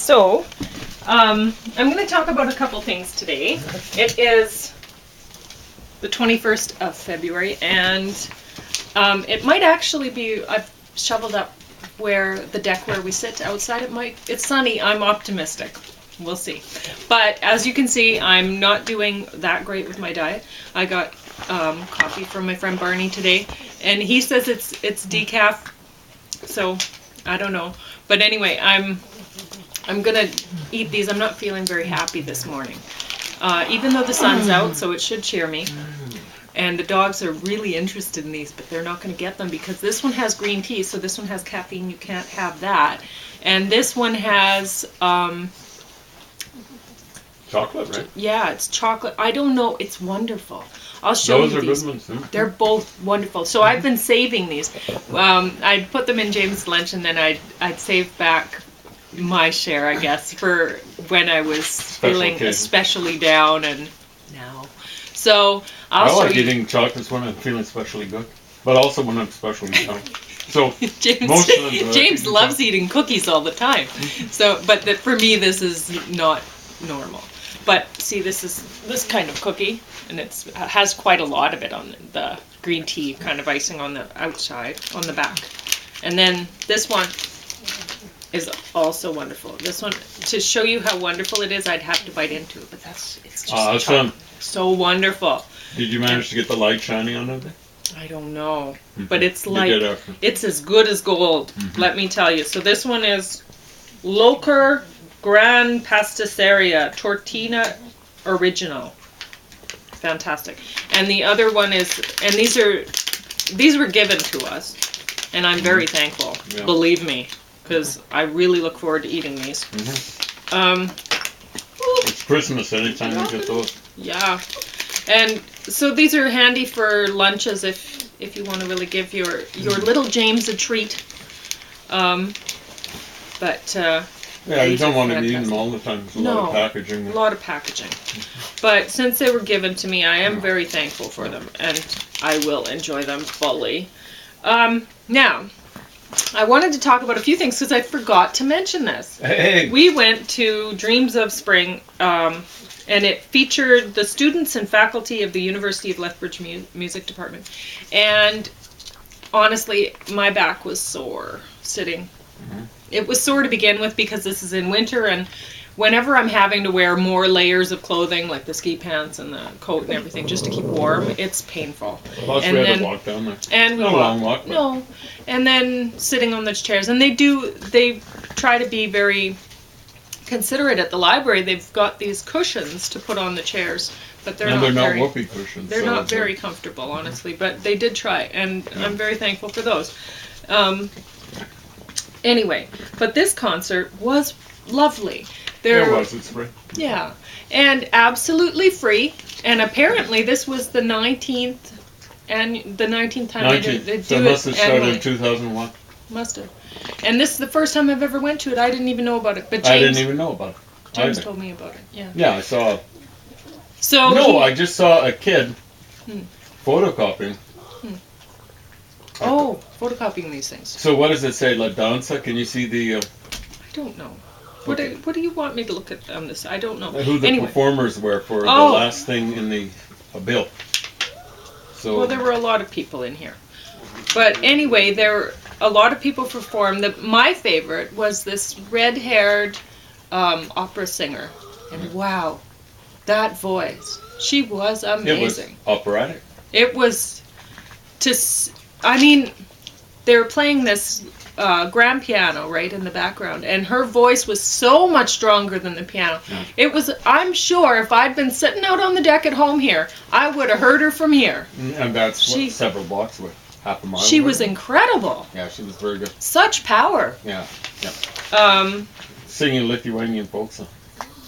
So, I'm going to talk about a couple things today. It is the 21st of February, and it might actually be, I've shoveled up where the deck where we sit outside. It's sunny. I'm optimistic. We'll see. But as you can see, I'm not doing that great with my diet. I got coffee from my friend Barney today, and he says it's decaf, so I don't know. But anyway, I'm gonna eat these. I'm not feeling very happy this morning, even though the sun's out, so it should cheer me. And the dogs are really interested in these, but they're not going to get them because this one has green tea, so this one has caffeine. You can't have that. And this one has chocolate, right? Yeah, it's chocolate. I don't know. It's wonderful. I'll show you these. Those are good ones, too. They're both wonderful. So I've been saving these. I'd put them in James' lunch, and then I'd save back my share, I guess, for when I was feeling especially down, and now. So I like eating chocolates when I'm feeling especially good, but also when I'm especially down. So James loves eating cookies all the time. So, but for me, this is not normal. But see, this is this kind of cookie, and it has quite a lot of it on the green tea kind of icing on the outside, on the back. And then this one is also wonderful. This one, to show you how wonderful it is, I'd have to bite into it, but it's just so wonderful. Did you manage to get the light shining on it? I don't know, but it's like, it's as good as gold, let me tell you. So this one is Locher Gran Pastisseria Tortina Original. Fantastic. And the other one is, and these were given to us, and I'm very thankful, believe me, because I really look forward to eating these. It's Christmas anytime you get those. Yeah. And so these are handy for lunches if you want to really give your little James a treat. Yeah, you don't want to be eating them all the time. There's a lot of packaging. A lot of packaging. But since they were given to me, I am very thankful for them, and I will enjoy them fully. Now, I wanted to talk about a few things because I forgot to mention this. Hey. We went to Dreams of Spring, and it featured the students and faculty of the University of Lethbridge Music Department. And honestly, my back was sore sitting. It was sore to begin with because this is in winter, and whenever I'm having to wear more layers of clothing, like the ski pants and the coat and everything, just to keep warm, it's painful. Plus we had to walk down there. And we walked. Long walk. No. And then sitting on those chairs. And they try to be very considerate at the library. They've got these cushions to put on the chairs, but they're not whoopee cushions. They're not very comfortable, honestly, but they did try, and I'm very thankful for those. Anyway, but this concert was lovely. It was. It's free. Yeah, and absolutely free. And apparently, this was the 19th time they do it. So it must have started in 2001. Must have. And this is the first time I've ever went to it. I didn't even know about it. But James, I didn't even know about it. James told me about it. Yeah. Yeah, I saw. I just saw a kid photocopying. Oh, photocopying these things. So what does it say, La Danza? Can you see the... I don't know. What do you want me to look at on this? I don't know. Who the performers were for the last thing in the bill. So. Well, there were a lot of people in here. But anyway, there were a lot of people performed. My favorite was this red-haired opera singer. And wow, that voice. She was amazing. It was operatic. It was... they were playing this grand piano right in the background, and her voice was so much stronger than the piano. Yeah. It was, I'm sure if I'd been sitting out on the deck at home here, I would have heard her from here. And that's several blocks away, half a mile. She was incredible. Yeah, she was very good. Such power. Yeah. Singing Lithuanian folk song.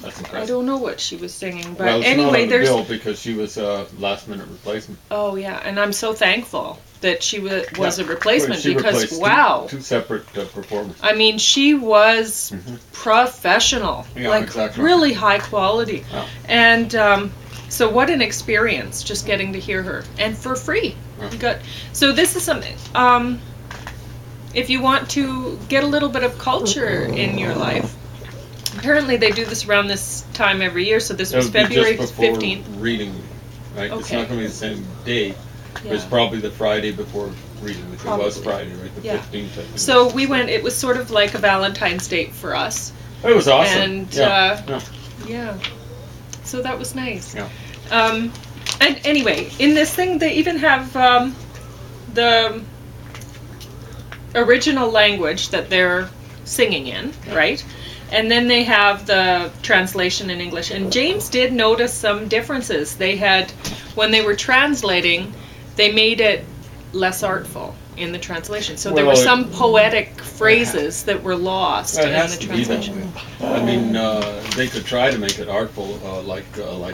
That's impressive. I don't know what she was singing, but well, it's anyway, not on the bill because she was a last-minute replacement. Oh yeah, and I'm so thankful that she was a replacement because wow, two separate performers. I mean, she was professional, really high quality, and so what an experience just getting to hear her, and for free. So this is something. If you want to get a little bit of culture in your life. apparently they do this around this time every year, so this It was would be February just before 15th. reading week, right? It's Okay. not going to be the same day. It was Yeah. probably the Friday before reading week. It was Probably. Friday, right? The Yeah. 15th. I think. So we went, it was sort of like a Valentine's date for us. It was awesome. And, yeah. Yeah. So that was nice. Yeah. And anyway, in this thing, they even have the original language that they're singing in, right? And then they have the translation in English. And James did notice some differences. They had, when they were translating, they made it less artful in the translation. So there were some poetic phrases that were lost in the translation. I mean, they could try to make it artful, like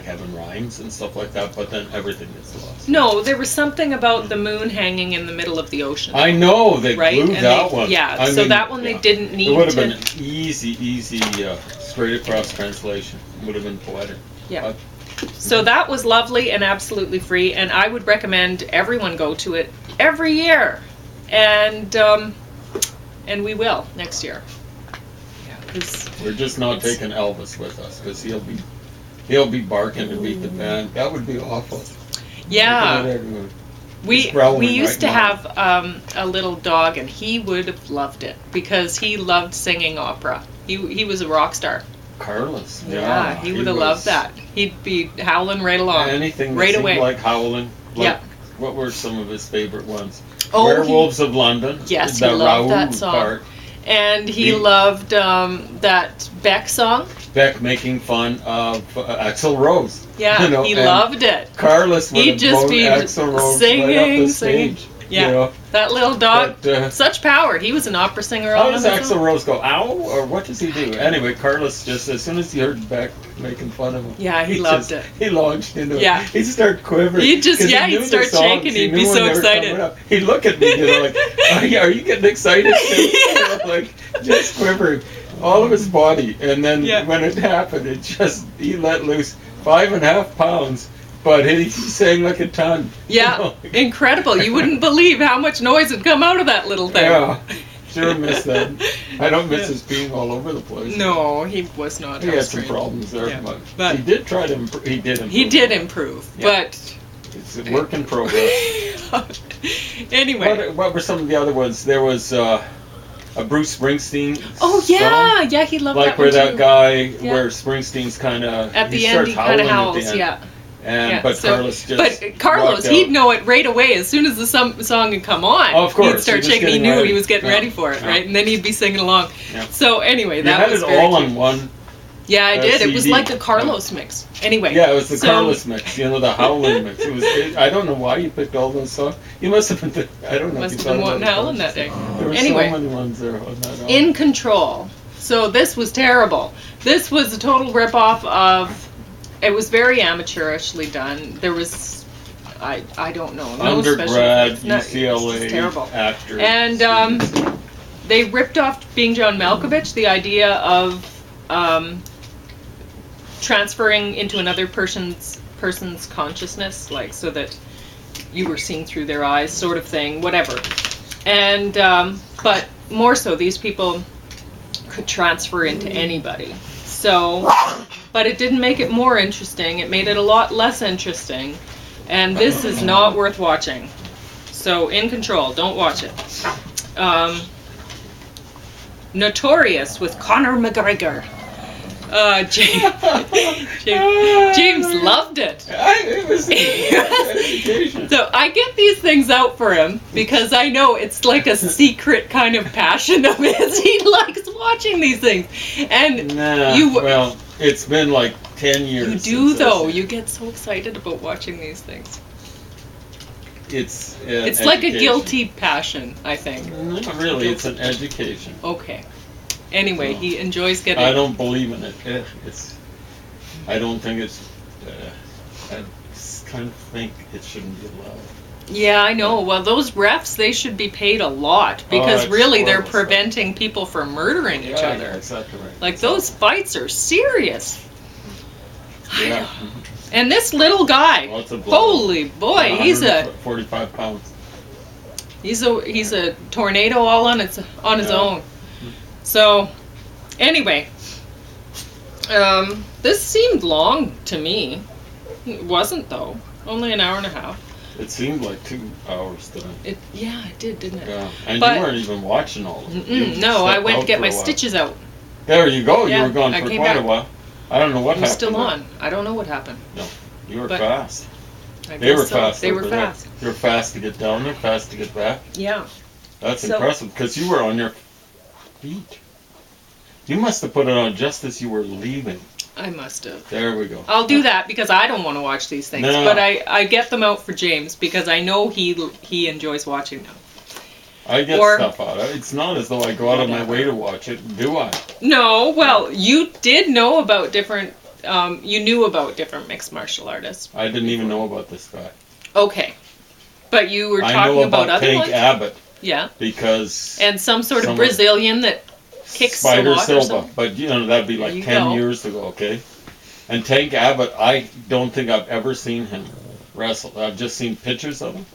having rhymes and stuff like that, but then everything is lost. No, there was something about the moon hanging in the middle of the ocean. I know, they blew And that one. Yeah, I so mean, that one they didn't need to... It would have been an easy, straight across translation. It would have been poetic. Yeah. So that was lovely and absolutely free, and I would recommend everyone go to it every year. And we will next year. Yeah, we're just not taking Elvis with us because he'll be barking to beat the band. That would be awful. Yeah. We used to have a little dog, and he would have loved it because he loved singing opera. He was a rock star. Carlos. Yeah, he would have loved that. He'd be howling right along. Anything right that away. seemed like howling. Like, yeah. What were some of his favorite ones? Oh, Werewolves of London. Yes, the he loved Raoul that song. Part. And he loved that Beck song. Beck making fun of Axl Rose. Yeah, he loved it. Carlos would He'd have just blown be Axl Rose singing, right up the singing. stage. Yeah, you know? That little dog, but, such power. He was an opera singer. How does Axl Rose go, ow? Or what does he do? Anyway, Carlos just, as soon as he heard Beck making fun of him. Yeah, he loved it. He launched into it. Yeah. He'd start quivering. He'd start shaking. He'd be so excited. He'd look at me, like, are you getting excited too? Yeah. Like, just quivering. All of his body. And then when it happened, he let loose 5.5 pounds. But he sang like a ton. Yeah, incredible. You wouldn't believe how much noise would come out of that little thing. Yeah, sure miss that. I don't miss his being all over the place. No, he was not. He had some problems there, but he did try to improve. He did improve. He did improve, but... It's a work in progress. Anyway. What were some of the other ones? There was a Bruce Springsteen Oh, yeah. song. Yeah, he loved like that where one that too. guy, where Springsteen's kind of... At the end, he kind of howls, But Carlos, he'd know it right away as soon as the song had come on. Oh, of course. He'd start shaking. He knew he was getting ready for it, right? And then he'd be singing along. Yeah. So anyway, that was very all on one. Yeah, I did. CD. It was like a Carlos mix. Anyway. Yeah, it was the Carlos mix. The howling mix. I don't know why you picked all those songs. You must have been. I don't know. Must have been wanting howling that day. There were so many ones there on that album. In Control. So this was terrible. This was a total ripoff of. It was very amateurishly done. There was, I don't know, no undergrad special UCLA terrible actor, and they ripped off Being John Malkovich, the idea of transferring into another person's consciousness, like so that you were seeing through their eyes, sort of thing, whatever. And but more so, these people could transfer into anybody. So, but it didn't make it more interesting. It made it a lot less interesting. And this is not worth watching. So, In Control, don't watch it. Notorious with Conor McGregor. James loved it. It was education. So I get these things out for him because I know it's like a secret kind of passion of his. He likes watching these things, and well, it's been like 10 years. You do though. You get so excited about watching these things. It's like a guilty passion, I think. Not really. It's an education. Okay. Anyway, he enjoys getting... I don't believe in it. I don't think it's... I kind of think it shouldn't be allowed. Yeah, I know. Well, those refs, they should be paid a lot because really they're preventing people from murdering each other. Yeah, exactly right. Like those fights are serious. Yeah. And this little guy, holy boy, he's a 45 pounds. He's a tornado all on his own. So, anyway, This seemed long to me. It wasn't though. Only an hour and a half. It seemed like 2 hours to me. Yeah, it did, didn't it? Yeah, and But- you weren't even watching all of it. No, I went to get for my a while. stitches out. There you go. Yeah, You were gone I for came quite a back. while. I don't know what I'm happened. still there. on. I don't know what happened. You were But- fast. I They were guess so. fast. They were over there. fast. You were fast to get down there, fast to get back. Yeah. That's So- impressive because you were on your feet. You must have put it on just as you were leaving. I must have. There we go. I'll do that because I don't want to watch these things. No. But I get them out for James because I know he enjoys watching them. I get Or- stuff out of it. It's not as though I go out of my way to watch it, do I? No, well, you did know about different. You knew about different mixed martial artists. I didn't even know about this guy. Okay, but you were I talking know about other Tank ones. Abbott Yeah, because and some sort of Someone- Brazilian that kicks a Spider lot or Silva, something. but that'd be There like you 10 go. years ago, okay? And Tank Abbott, I don't think I've ever seen him wrestle. I've just seen pictures of him.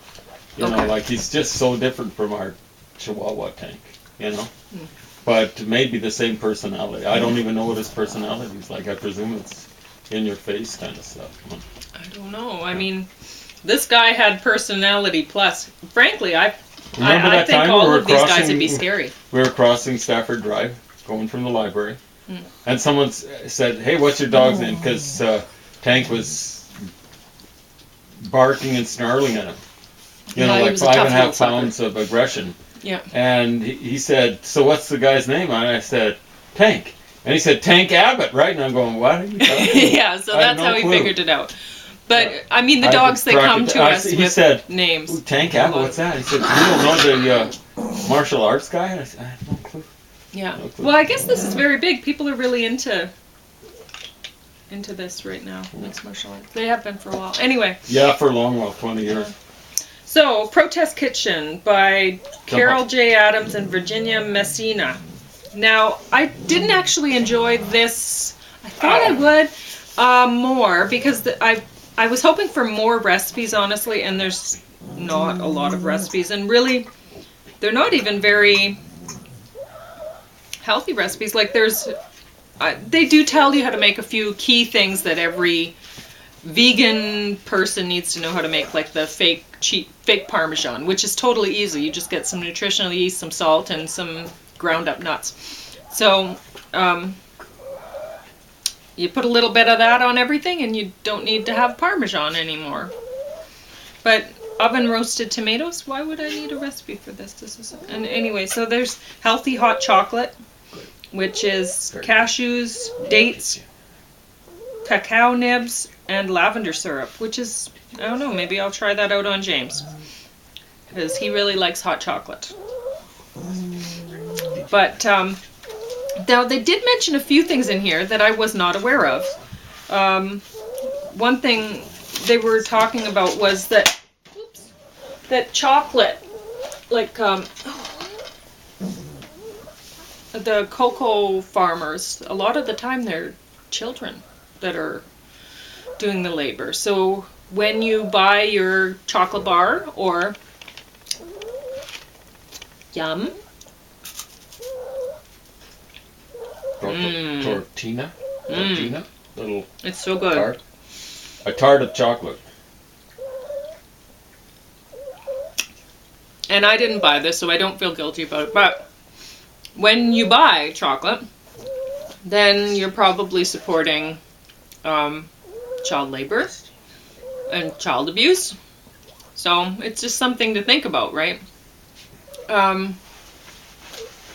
You know, Okay. like he's just so different from our Chihuahua Tank, you know? Hmm. But maybe the same personality. I don't even know what his personality is like. I presume it's in your face kind of stuff. I don't know. I mean, this guy had personality plus. Frankly, I Remember that think time all we were of these guys crossing- would be scary. We were crossing Stafford Drive, going from the library, Hmm. and someone said, "Hey, what's your dog's name?" Because Tank was barking and snarling at him. You Yeah, know, he like was a 5.5 tough little pounds of aggression. Yeah. And he said, "So what's the guy's name?" And I said, "Tank." And he said, "Tank Abbott, right?" And I'm going, "What are you talking about?" Yeah, so I had that's no how he clue. figured it out. But Yeah. I mean, the I dogs could they crack come it. to us He with said, names. "Ooh, Tank Abbott, what's that?" He said, "You don't know the martial arts guy?" And I said, "I have no clue." Yeah. No clue. Well, I guess this is very big. People are really into this right now. Mixed martial arts. They have been for a while. Anyway, Yeah, for a long while, 20 years. so Protest Kitchen by Carol J. Adams and Virginia Messina. Now, I didn't actually enjoy this. I thought I would more because I was hoping for more recipes, honestly, and there's not a lot of recipes, and really, they're not even very healthy recipes. Like they do tell you how to make a few key things that every vegan person needs to know how to make, like the cheap fake Parmesan, which is totally easy. You just get some nutritional yeast, some salt, and some ground up nuts. So you put a little bit of that on everything, and you don't need to have Parmesan anymore. But oven roasted tomatoes, why would I need a recipe for this? And anyway, so there's healthy hot chocolate, which is cashews, dates, cacao nibs, and lavender syrup, which is, I don't know, maybe I'll try that out on James, because he really likes hot chocolate. But now they did mention a few things in here that I was not aware of. One thing they were talking about was that chocolate, like the cocoa farmers, a lot of the time they're children that are doing the labor. So when you buy your chocolate bar or yum. Tortina? Little It's so good. tart. A tart of chocolate. And I didn't buy this, so I don't feel guilty about it. But when you buy chocolate, then you're probably supporting child labor and child abuse. So it's just something to think about, right? And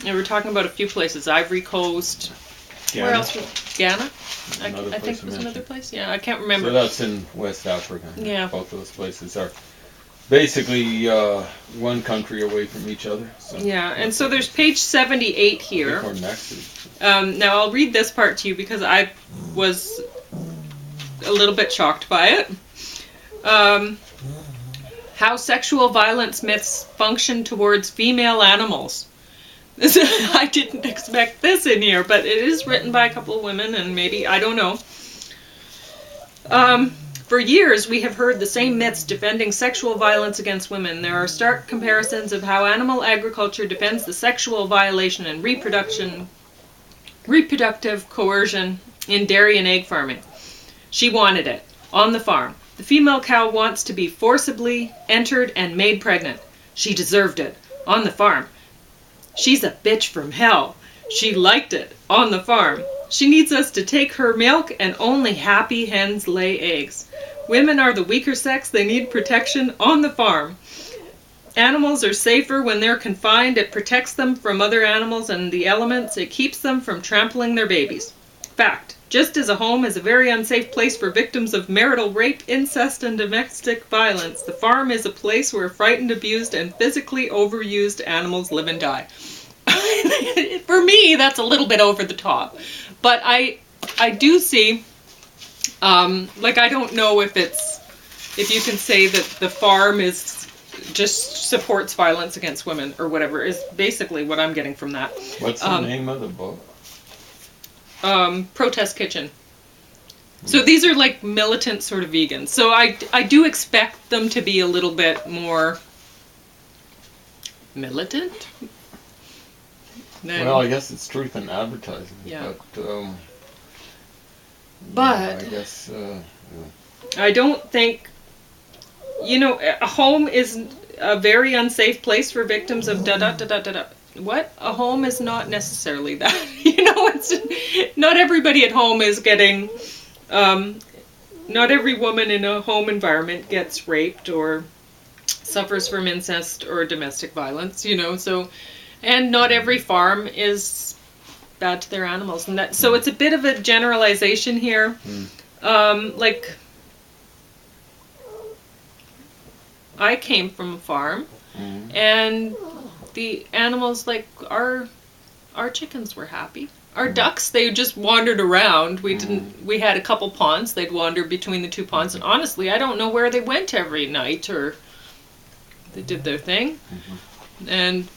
we're talking about a few places. Ivory Coast. Ghana. Where else? Ghana? I Another think place it was I another mentioned. place. Yeah, I can't remember. So that's in West Africa. Yeah. Both those places are basically one country away from each other. So Yeah, and so there's page 78 here. Or next to each Now I'll read this part to you because I was a little bit shocked by it. How sexual violence myths function towards female animals. I didn't expect this in here, but it is written by a couple of women, and maybe, I don't know. For years, we have heard the same myths defending sexual violence against women. There are stark comparisons of how animal agriculture defends the sexual violation and reproductive coercion in dairy and egg farming. She wanted it on the farm. The female cow wants to be forcibly entered and made pregnant. She deserved it on the farm. She's a bitch from hell. She liked it on the farm. She needs us to take her milk, and only happy hens lay eggs. Women are the weaker sex. They need protection on the farm. Animals are safer when they're confined. It protects them from other animals and the elements. It keeps them from trampling their babies. Fact. Just as a home is a very unsafe place for victims of marital rape, incest, and domestic violence, the farm is a place where frightened, abused, and physically overused animals live and die. For me, that's a little bit over the top. But I do see, I don't know if you can say that the farm is just supports violence against women or whatever, is basically what I'm getting from that. What's the name of the book? Protest Kitchen. So these are like militant sort of vegans. So I do expect them to be a little bit more militant. Well, I guess it's truth in advertising. Yeah. But I guess I don't think, a home is a very unsafe place for victims of da-da-da-da-da-da. What? A home is not necessarily that. It's not everybody at home is getting, not every woman in a home environment gets raped or suffers from incest or domestic violence, so, and not every farm is bad to their animals. And so it's a bit of a generalization here. I came from a farm, and the animals, our chickens were happy. Our ducks, they just wandered around. We had a couple ponds. They'd wander between the two ponds, and honestly, I don't know where they went every night, or they did their thing. And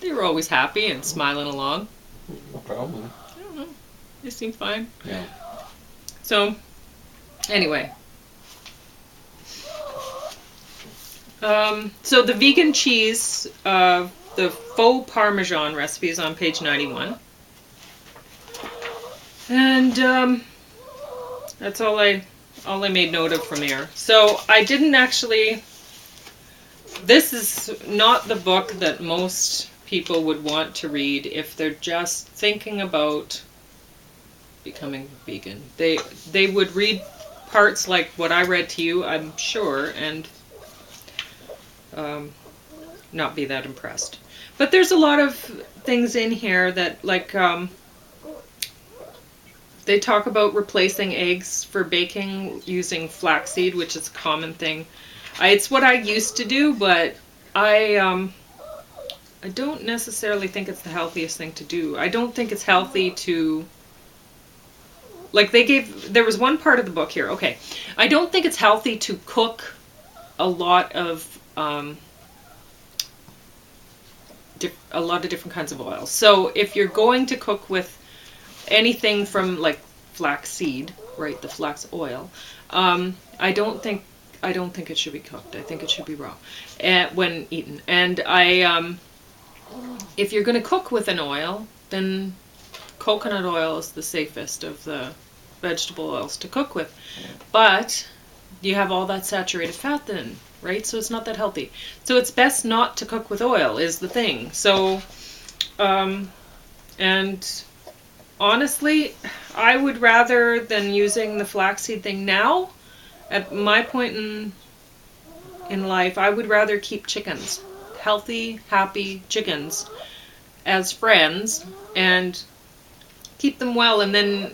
they were always happy and smiling along. Probably. I don't know. They seemed fine. Yeah. So, anyway. So the vegan cheese, the faux parmesan recipe is on page 91. And that's all I made note of from here. So I didn't actually, this is not the book that most people would want to read if they're just thinking about becoming vegan. They would read parts like what I read to you, I'm sure, and not be that impressed. But there's a lot of things in here that, they talk about replacing eggs for baking using flaxseed, which is a common thing. It's what I used to do, but I don't necessarily think it's the healthiest thing to do. I don't think it's healthy to, there was one part of the book here. Okay, I don't think it's healthy to cook a lot of different kinds of oils. So if you're going to cook with anything from flaxseed, right, the flax oil, I don't think it should be cooked. I think it should be raw when eaten. And if you're going to cook with an oil, then coconut oil is the safest of the vegetable oils to cook with. But you have all that saturated fat then, right? So it's not that healthy. So it's best not to cook with oil is the thing. So, and honestly, I would rather than using the flaxseed thing now, at my point in life, I would rather keep chickens, healthy, happy chickens, as friends, and keep them well, and then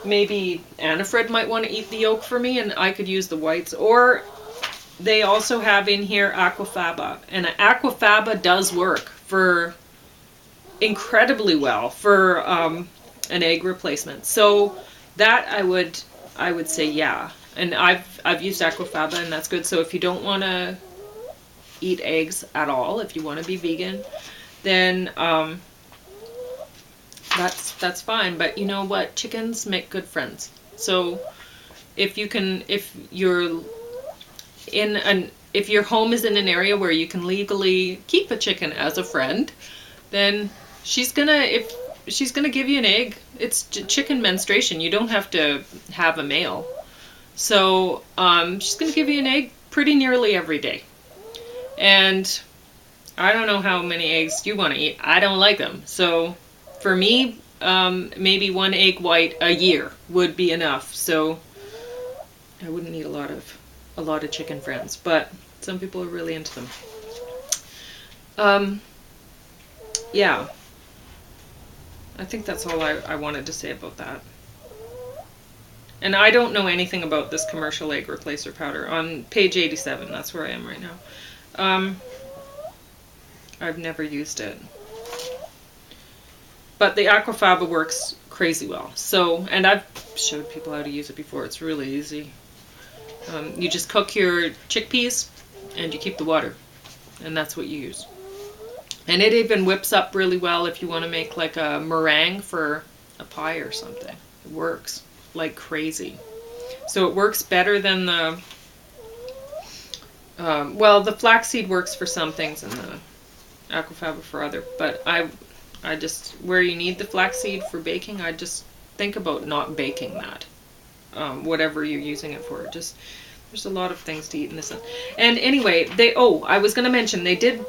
maybe Annafred might want to eat the yolk for me, and I could use the whites. Or they also have in here aquafaba, and aquafaba does work for incredibly well for an egg replacement. So that I would say yeah, and I've used aquafaba, and that's good. So if you don't want to eat eggs at all, if you want to be vegan, then that's fine. But you know what? Chickens make good friends. So if your home is in an area where you can legally keep a chicken as a friend, then she's gonna, she's going to give you an egg. It's chicken menstruation. You don't have to have a male. So she's going to give you an egg pretty nearly every day. And I don't know how many eggs you want to eat. I don't like them. So for me, maybe 1 egg white a year would be enough. So I wouldn't need a lot of chicken friends, but some people are really into them. Yeah. I think that's all I wanted to say about that. And I don't know anything about this commercial egg replacer powder. On page 87, that's where I am right now. I've never used it. But the Aquafaba works crazy well. So, and I've showed people how to use it before. It's really easy. You just cook your chickpeas and you keep the water. And that's what you use. And it even whips up really well if you want to make like a meringue for a pie or something. It works like crazy. So it works better than the, well, the flaxseed works for some things and the Aquafaba for other. But I just, where you need the flaxseed for baking, I just think about not baking that. Whatever you're using it for. Just, there's a lot of things to eat in this one. And anyway, I was going to mention, they did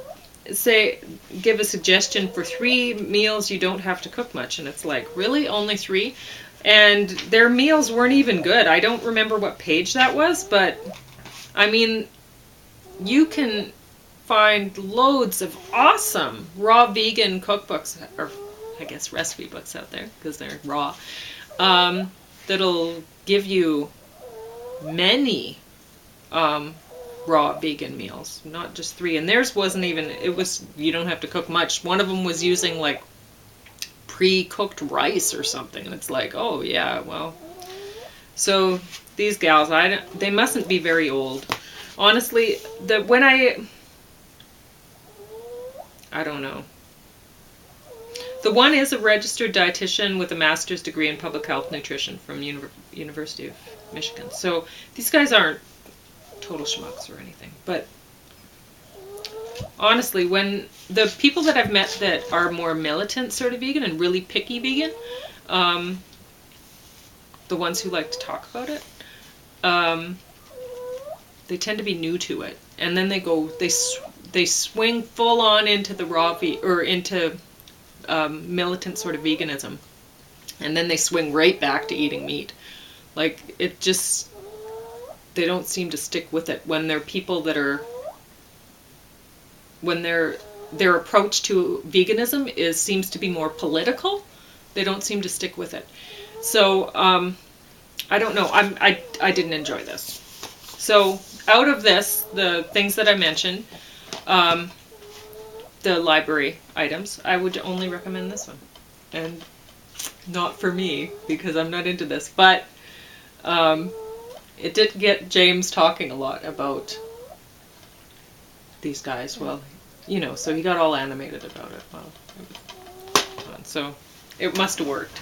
give a suggestion for 3 meals you don't have to cook much, and it's like, really, only 3? And their meals weren't even good. I don't remember what page that was, but I mean, you can find loads of awesome raw vegan cookbooks, or I guess recipe books out there because they're raw, that'll give you many raw vegan meals, not just 3. And theirs wasn't even, it was, you don't have to cook much. One of them was using like pre-cooked rice or something, and it's like, oh yeah, well. So these gals, they mustn't be very old. Honestly, I don't know. The one is a registered dietitian with a master's degree in public health nutrition from University of Michigan. So these guys aren't total schmucks or anything. But honestly, when the people that I've met that are more militant sort of vegan and really picky vegan, the ones who like to talk about it, they tend to be new to it. And then they swing full on into the raw or into militant sort of veganism, and then they swing right back to eating meat. Like, it just, they don't seem to stick with it when they're people that are, when their approach to veganism seems to be more political. They don't seem to stick with it. So I don't know. I didn't enjoy this. So out of this, the things that I mentioned, the library items, I would only recommend this one. And not for me, because I'm not into this, but it did get James talking a lot about these guys. Well, so he got all animated about it. Well, it was fun. So it must have worked.